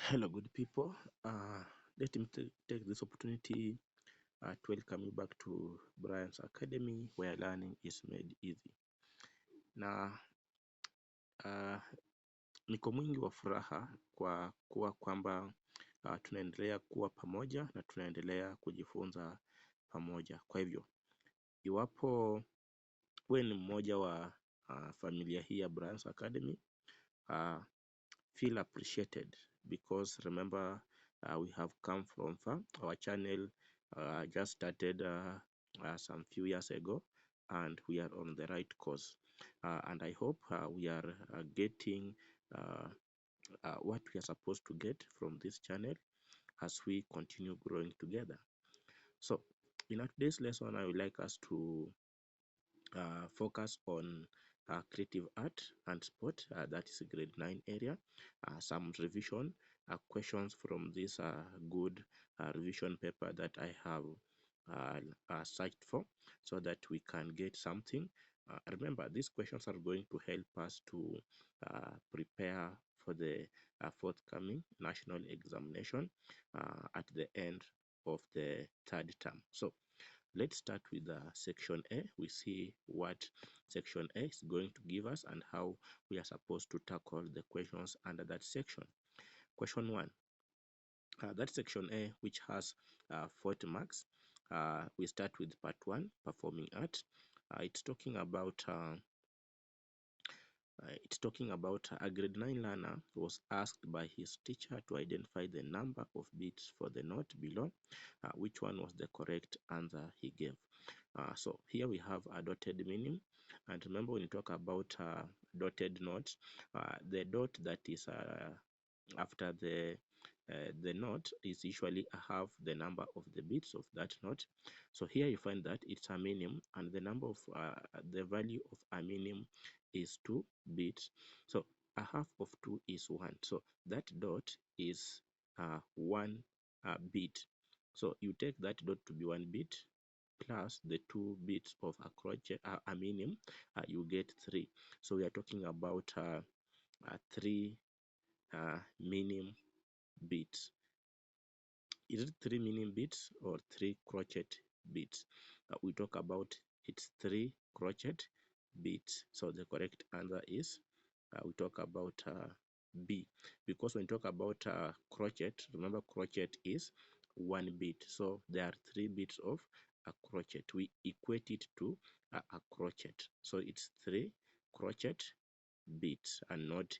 Hello, good people. Let me take this opportunity to welcome you back to Brian's Academy, where learning is made easy. Na niko mwingi wa furaha kwa kuwa kwamba tunaendelea kuwa pamoja na tunaendelea kujifunza pamoja. Kwa hivyo, iwapo wewe ni mmoja wa familia hii ya Brian's Academy, feel appreciated because remember we have come from far. Our channel just started some few years ago, and we are on the right course, and I hope we are getting what we are supposed to get from this channel as we continue growing together. So in our today's lesson, I would like us to focus on creative art and sport, that is grade 9 area, some revision questions from this good revision paper that I have searched for, so that we can get something. Remember, these questions are going to help us to prepare for the forthcoming national examination at the end of the third term. So let's start with section A. We see what section A is going to give us and how we are supposed to tackle the questions under that section. Question 1. That section A, which has 40 marks. We start with part 1, performing art. It's talking about a grade 9 learner was asked by his teacher to identify the number of beats for the note below. Which one was the correct answer he gave? So here we have a dotted meaning, and remember, when you talk about dotted notes, the dot that is after the note is usually half the number of the beats of that note. So here you find that it's a minimum, and the number of the value of a minimum is 2 bits. So a half of 2 is 1. So that dot is 1 bit. So you take that dot to be 1 bit plus the 2 bits of a crochet, a minimum, you get 3. So we are talking about 3 minimum bits. Is it 3 minimum bits or 3 crochet bits? We talk about it's 3 crochet bits. So the correct answer is we talk about B, because when we talk about crochet, remember crochet is 1 bit. So there are 3 bits of a crochet. We equate it to a crochet. So it's 3 crochet bits and not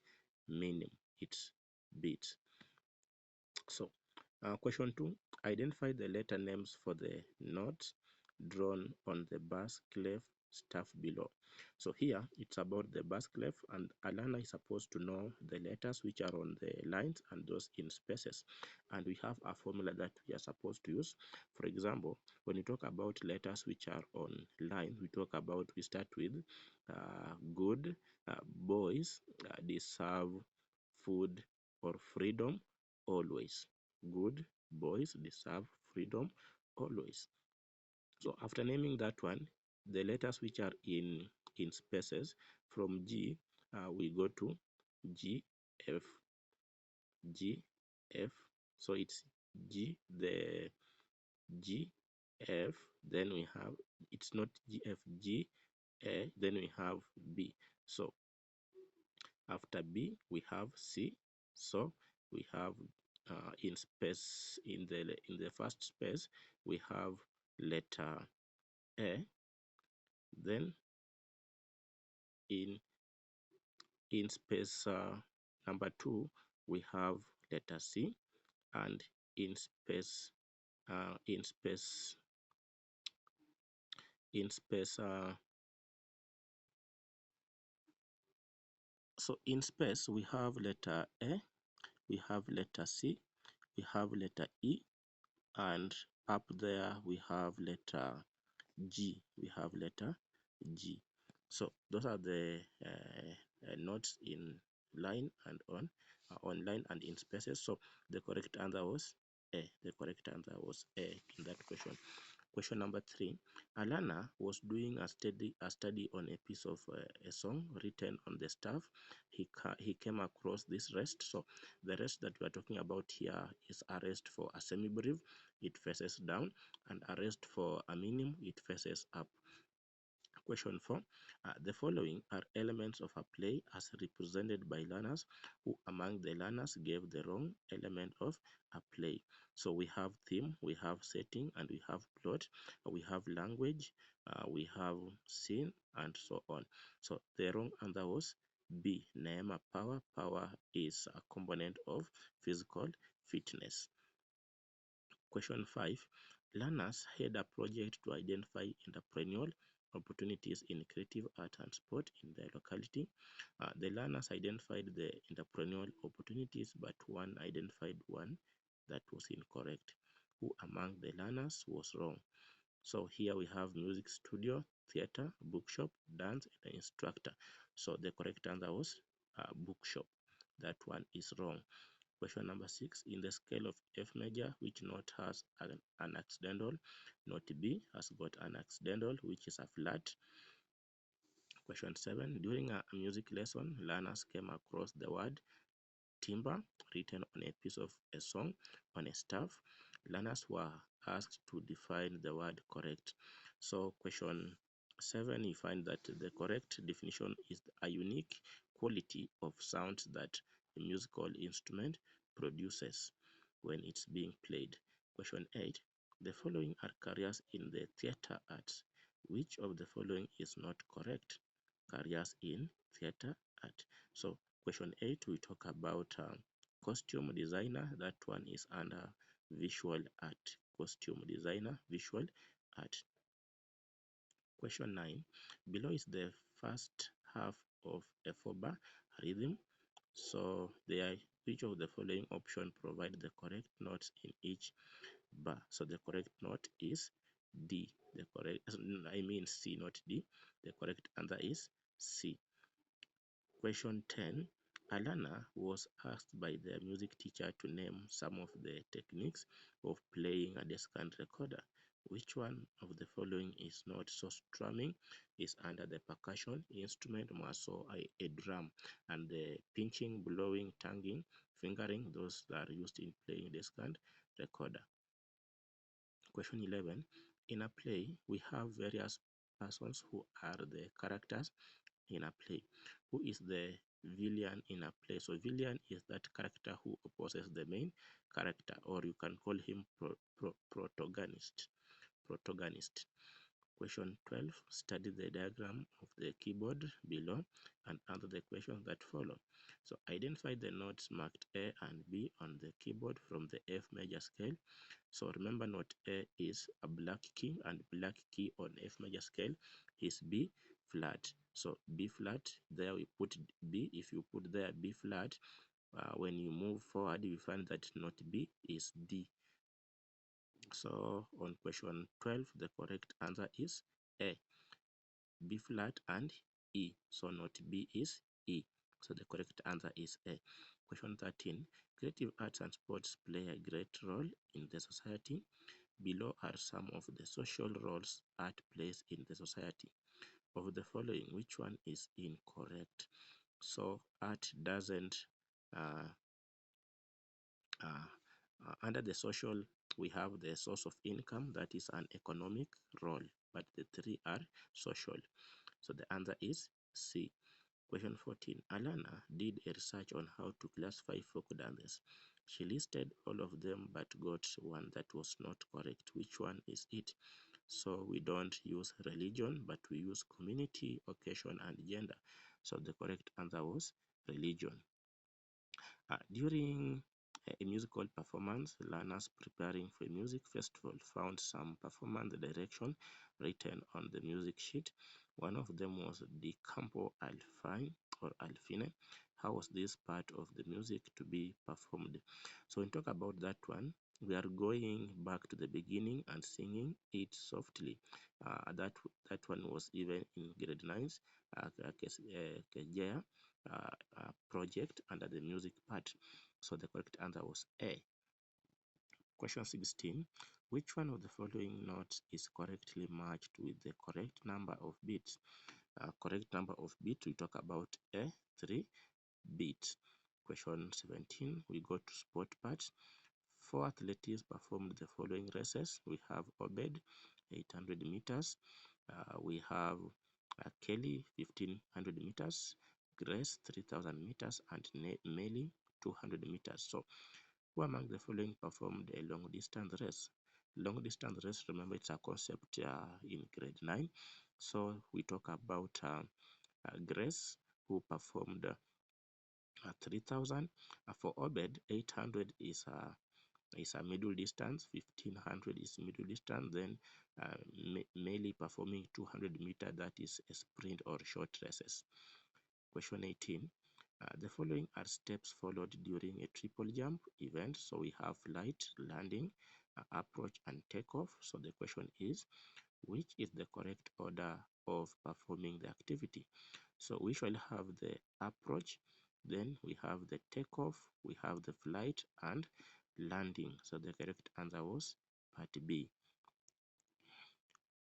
minimum, it's bits. So question 2, identify the letter names for the notes drawn on the bass clef staff below. So here it's about the bass clef, and a learner is supposed to know the letters which are on the lines and those in spaces, and we have a formula that we are supposed to use. For example, when we talk about letters which are on lines, we start with good boys deserve food or freedom always. Good boys deserve freedom always. So after naming that one, the letters which are in spaces, from G, we go to G, F, G, F. So it's G, the G, F, then we have, it's not G, F, G, A, then we have B. So after B, we have C. So we have in space, in the first space, we have letter A. Then in space number 2, we have letter C, and in space in space in space so in space we have letter A, we have letter C, we have letter E, and up there we have letter G. We have letter G. So those are the notes in line and on line and in spaces. So the correct answer was A. The correct answer was A in that question. Question number 3. Alana was doing a study on a piece of a song written on the staff. He came across this rest. So the rest that we are talking about here is a rest for a semibreve, it faces down, and a rest for a minim, it faces up. Question 4. The following are elements of a play as represented by learners. Who among the learners gave the wrong element of a play? So we have theme, we have setting, and we have plot, we have language, we have scene, and so on. So the wrong answer was B, Neema power. Power is a component of physical fitness. Question 5. Learners had a project to identify entrepreneurial opportunities in creative art and sport in their locality. The learners identified the entrepreneurial opportunities, but one identified one that was incorrect. Who among the learners was wrong? So here we have music studio, theater, bookshop, dance, and instructor. So the correct answer was bookshop. That one is wrong. Question number 6. In the scale of F major, which note has an accidental? Note B has got an accidental, which is a flat. Question 7. During a music lesson, learners came across the word timber written on a piece of a song on a staff. Learners were asked to define the word correct. So question 7, you find that the correct definition is a unique quality of sound that a musical instrument produces when it's being played. Question 8, the following are careers in the theater arts. Which of the following is not correct? Careers in theater art. So question 8, we talk about costume designer. That one is under visual art. Costume designer, visual art. Question 9. Below is the first half of a 4-bar rhythm. So each of the following option provide the correct notes in each bar. So the correct note is D. C, not D. The correct answer is C. Question 10. Alana was asked by the music teacher to name some of the techniques of playing a Descant recorder. Which one of the following is not? So strumming is under the percussion instrument, more so a drum, and the pinching, blowing, tonguing, fingering, those that are used in playing Descant recorder. Question 11. In a play, we have various persons who are the characters in a play. Who is the villain in a play? So villain is that character who opposes the main character, or you can call him protagonist. Question 12. Study the diagram of the keyboard below and answer the questions that follow. So identify the notes marked A and B on the keyboard from the F major scale. So remember, note A is a black key, and black key on F major scale is B flat. So B flat, there we put B. If you put there B flat, when you move forward, you find that note B is D. So on question 12, the correct answer is A, B flat and E. So note B is E. So the correct answer is A. Question 13, creative arts and sports play a great role in the society. Below are some of the social roles art plays in the society. Of the following, which one is incorrect? So art doesn't uh, under the social, we have the source of income, that is an economic role, but the three are social. So the answer is C. Question 14. Alana did a research on how to classify folk dances. She listed all of them but got one that was not correct. Which one is it? So we don't use religion, but we use community, occasion, and gender. So the correct answer was religion. During a musical performance, learners preparing for a music festival found some performance direction written on the music sheet. One of them was "De Campo al Fine" or "Al Fine." How was this part of the music to be performed? So when we talk about that one, we are going back to the beginning and singing it softly. That one was even in grade 9's Kejea project under the music part. So the correct answer was A. Question 16. Which one of the following notes is correctly matched with the correct number of bits? Correct number of bits, we talk about a 3 bits. Question 17. We go to sport parts. 4 athletes performed the following races. We have Obed, 800 meters. We have Kelly, 1500 meters. Grace, 3000 meters. And Melly, 200 meters. So, who among the following performed a long distance race? Long distance race, remember, it's a concept in grade 9. So, we talk about Grace, who performed 3000. For Obed, 800 is a middle distance, 1500 is middle distance, then Melly performing 200 meter, that is a sprint or short races. Question 18. The following are steps followed during a triple jump event. So we have flight, landing, approach, and takeoff. So the question is, which is the correct order of performing the activity? So we shall have the approach, then we have the takeoff, we have the flight, and landing. So the correct answer was part B.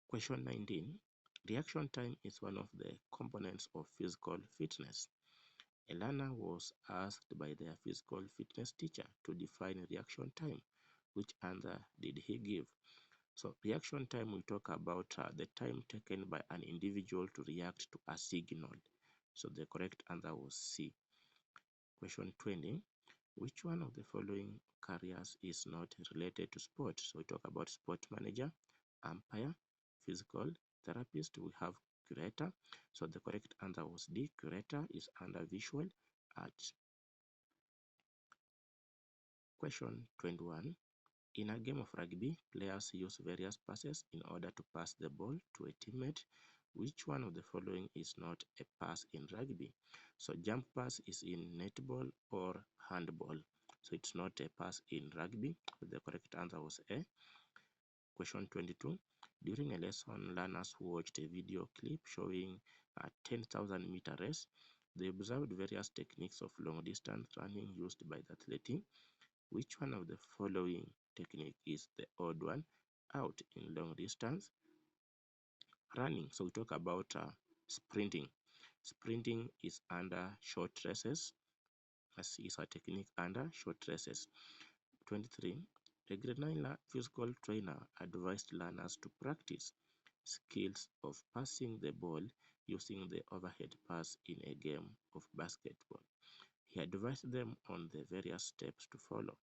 Question 19. Reaction time is one of the components of physical fitness. A learner was asked by their physical fitness teacher to define reaction time. Which answer did he give? So reaction time, we talk about the time taken by an individual to react to a signal. So the correct answer was C. Question 20. Which one of the following careers is not related to sport? So we talk about sport manager, umpire, physical therapist. We have curator. So the correct answer was D. Curator is under visual arts. Question 21. In a game of rugby, players use various passes in order to pass the ball to a teammate. Which one of the following is not a pass in rugby? So jump pass is in netball or handball. So it's not a pass in rugby. The correct answer was A. Question 22. During a lesson, learners watched a video clip showing a 10,000 meter race. They observed various techniques of long distance running used by the athlete. Which one of the following technique is the odd one out in long distance running? So we talk about sprinting. Sprinting is under short races, as is a technique under short races. 23. A grade 9 physical trainer advised learners to practice skills of passing the ball using the overhead pass in a game of basketball. He advised them on the various steps to follow.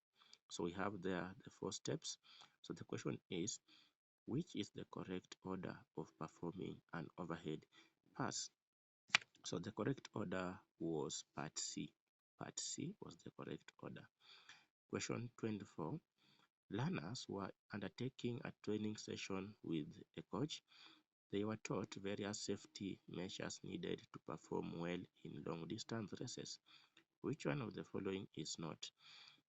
So we have there the 4 steps. So the question is, which is the correct order of performing an overhead pass? So the correct order was part C. Part C was the correct order. Question 24. Learners were undertaking a training session with a coach. They were taught various safety measures needed to perform well in long distance races. Which one of the following is not?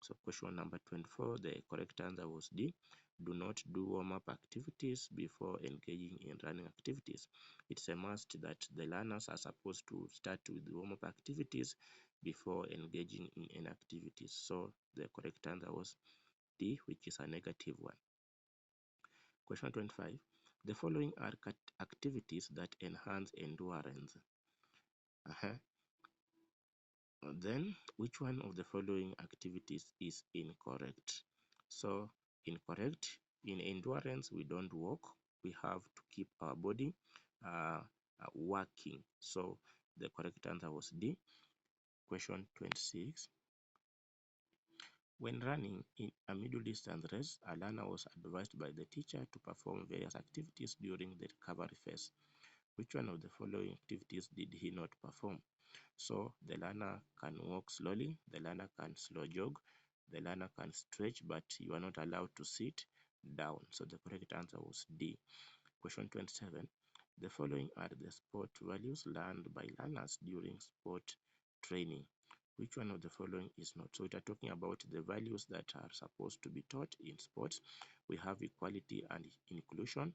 So question number 24, the correct answer was D. Do not do warm-up activities before engaging in running activities. It's a must that the learners are supposed to start with warm-up activities before engaging in any activities. So the correct answer was D, which is a negative one. Question 25. The following are activities that enhance endurance. Then, which one of the following activities is incorrect? So, incorrect, in endurance, we don't walk. We have to keep our body working. So, the correct answer was D. Question 26. When running in a middle distance race, a learner was advised by the teacher to perform various activities during the recovery phase. Which one of the following activities did he not perform? So the learner can walk slowly, the learner can slow jog, the learner can stretch, but you are not allowed to sit down. So the correct answer was D. Question 27. The following are the sport values learned by learners during sport training. Which one of the following is not? So we are talking about the values that are supposed to be taught in sports. We have equality and inclusion.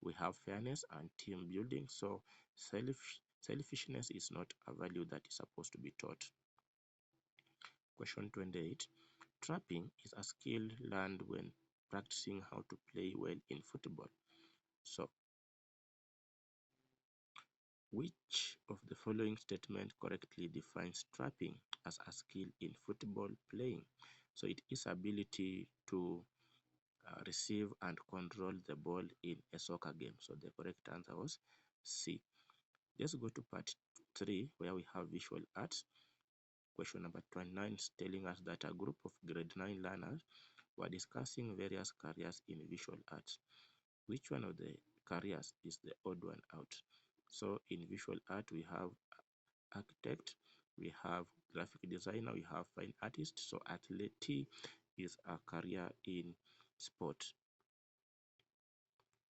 We have fairness and team building. So selfishness is not a value that is supposed to be taught. Question 28. Trapping is a skill learned when practicing how to play well in football. So, which of the following statement correctly defines trapping as a skill in football playing? So, it is ability to receive and control the ball in a soccer game. So, the correct answer was C. Let's go to part 3 where we have visual arts. Question number 29 is telling us that a group of grade 9 learners were discussing various careers in visual arts. Which one of the careers is the odd one out? So in visual art, we have architect, we have graphic designer, we have fine artist. So athlete is a career in sport.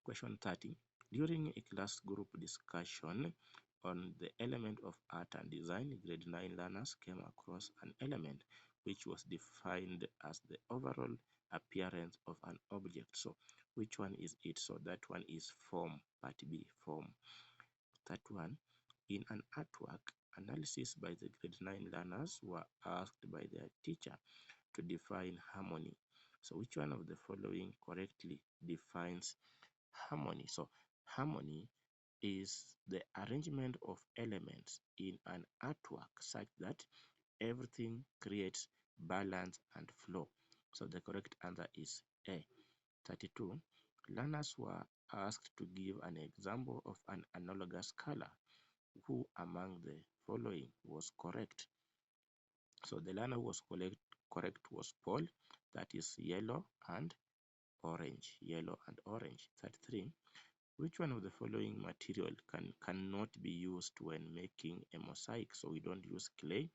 Question 30. During a class group discussion on the element of art and design, grade 9 learners came across an element which was defined as the overall appearance of an object. So which one is it? So that one is form, part B, form. That one, in an artwork, analysis by the grade 9 learners were asked by their teacher to define harmony. So which one of the following correctly defines harmony? So harmony is the arrangement of elements in an artwork such that everything creates balance and flow. So the correct answer is A. 32. Learners were asked to give an example of an analogous color. Who among the following was correct? So the learner who was correct was Paul, that is yellow and orange. Yellow and orange. 33. Which one of the following material cannot be used when making a mosaic? So we don't use clay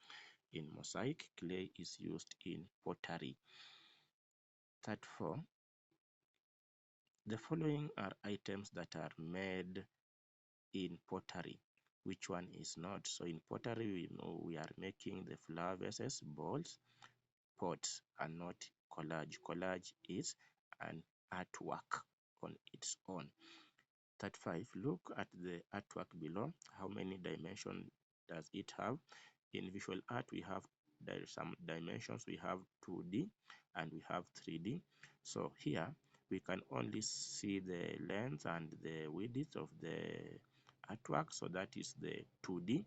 in mosaic. Clay is used in pottery. 34. The following are items that are made in pottery. Which one is not? So in pottery, we know we are making the flower vases, bowls, pots, and not collage. Collage is an artwork on its own. 35. Look at the artwork below. How many dimensions does it have? In visual art, we have some dimensions. We have 2D and we have 3D. So here we can only see the length and the width of the artwork. So that is the 2D.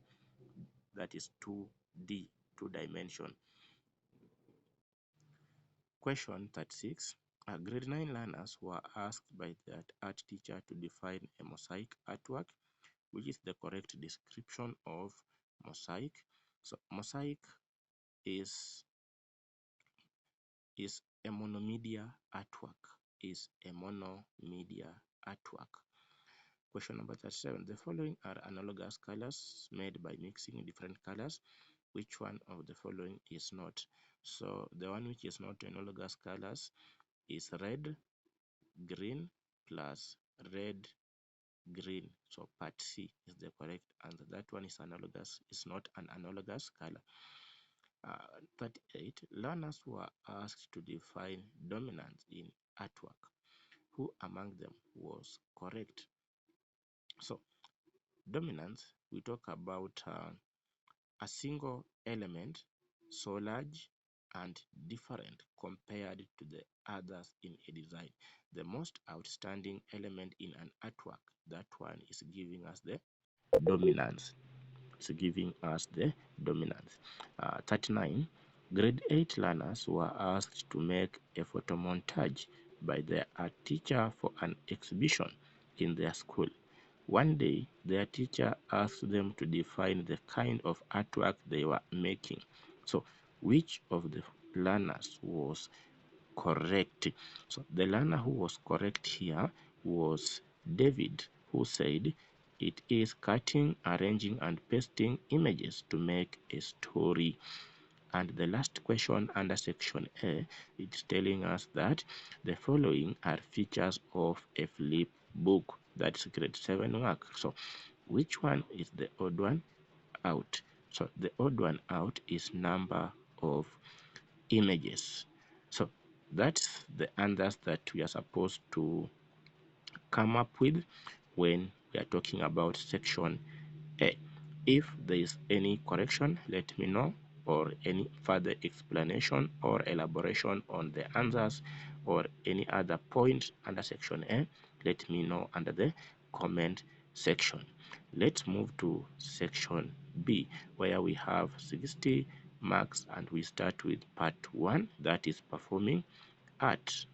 That is 2D, 2 dimension. Question 36. Grade 9 learners were asked by their art teacher to define a mosaic artwork, which is the correct description of mosaic. So mosaic is a monomedia artwork. Is a monomedia artwork. Question number 37. The following are analogous colors made by mixing different colors. Which one of the following is not? So the one which is not analogous colors is red, green plus red, green. So part C is the correct answer. That one is analogous, is not an analogous color. 38. Learners were asked to define dominance in artwork. Who among them was correct? So dominance, we talk about a single element so large and different compared to the others in a design. The most outstanding element in an artwork, that one is giving us the dominance. It's giving us the dominance. 39. Grade 8 learners were asked to make a photo montage by their art teacher for an exhibition in their school. One day, their teacher asked them to define the kind of artwork they were making. So, which of the learners was correct? So, the learner who was correct here was David, who said it is cutting, arranging, and pasting images to make a story. And the last question under section A, it's telling us that the following are features of a flip book. That's grade 7 work. So which one is the odd one out? So the odd one out is number of images. So that's the answers that we are supposed to come up with when we are talking about section A. If there is any correction, let me know. or any further explanation or elaboration on the answers or any other point under section A, let me know under the comment section. Let's move to section B, where we have 60 marks, and we start with part 1, that is performing art.